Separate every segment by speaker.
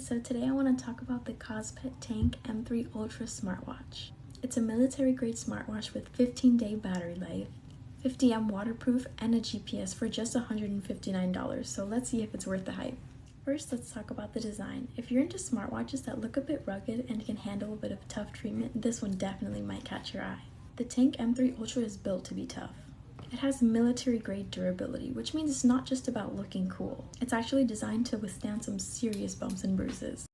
Speaker 1: So today I want to talk about the KOSPET Tank M3 Ultra smartwatch. It's a military grade smartwatch with 15-day battery life, 50 mAh waterproof, and a GPS for just $159, so let's see if it's worth the hype. First, let's talk about the design. If you're into smartwatches that look a bit rugged and can handle a bit of tough treatment, this one definitely might catch your eye. The Tank M3 Ultra is built to be tough. It has military-grade durability, which means it's not just about looking cool. It's actually designed to withstand some serious bumps and bruises.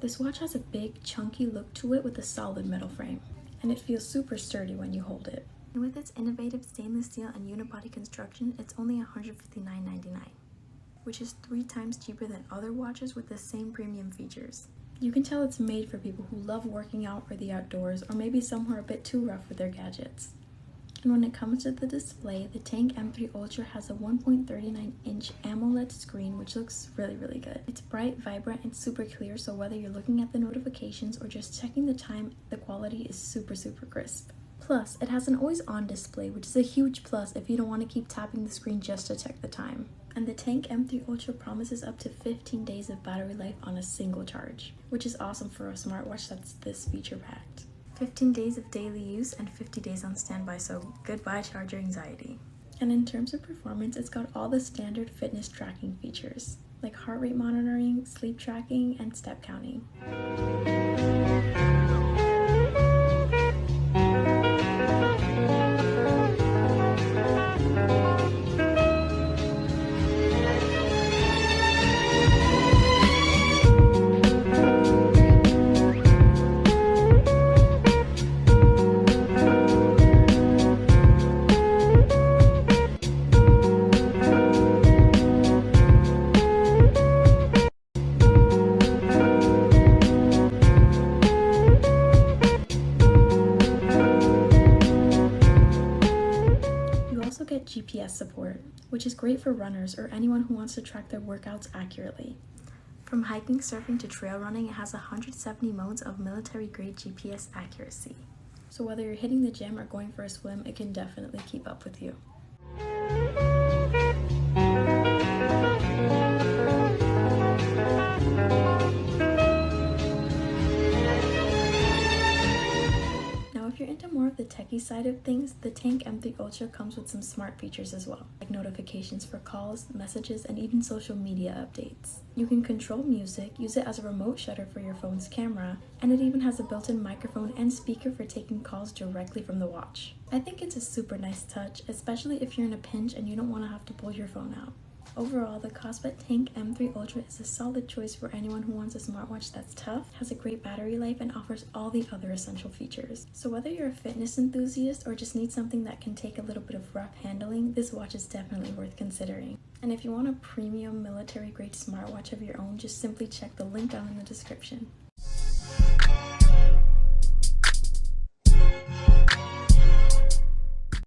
Speaker 1: This watch has a big, chunky look to it with a solid metal frame, and it feels super sturdy when you hold it. And with its innovative stainless steel and unibody construction, it's only $159.99, which is 3 times cheaper than other watches with the same premium features. You can tell it's made for people who love working out or the outdoors, or maybe somewhere a bit too rough with their gadgets. And when it comes to the display, the Tank M3 Ultra has a 1.39-inch AMOLED screen, which looks really good. It's bright, vibrant, and super clear, so whether you're looking at the notifications or just checking the time, the quality is super crisp. Plus, it has an always-on display, which is a huge plus if you don't want to keep tapping the screen just to check the time. And the Tank M3 Ultra promises up to 15 days of battery life on a single charge, which is awesome for a smartwatch that's this feature-packed. 15 days of daily use and 50 days on standby, so goodbye charger anxiety. And in terms of performance, it's got all the standard fitness tracking features, like heart rate monitoring, sleep tracking, and step counting. Get GPS support, which is great for runners or anyone who wants to track their workouts accurately. From hiking, surfing, to trail running, it has 170 modes of military-grade GPS accuracy. So whether you're hitting the gym or going for a swim, it can definitely keep up with you. If you're into more of the techie side of things, the Tank M3 Ultra comes with some smart features as well, like notifications for calls, messages, and even social media updates. You can control music, use it as a remote shutter for your phone's camera, and it even has a built-in microphone and speaker for taking calls directly from the watch. I think it's a super nice touch, especially if you're in a pinch and you don't want to have to pull your phone out. Overall, the KOSPET Tank M3 Ultra is a solid choice for anyone who wants a smartwatch that's tough, has a great battery life, and offers all the other essential features. So whether you're a fitness enthusiast or just need something that can take a little bit of rough handling, this watch is definitely worth considering. And if you want a premium military-grade smartwatch of your own, just simply check the link down in the description.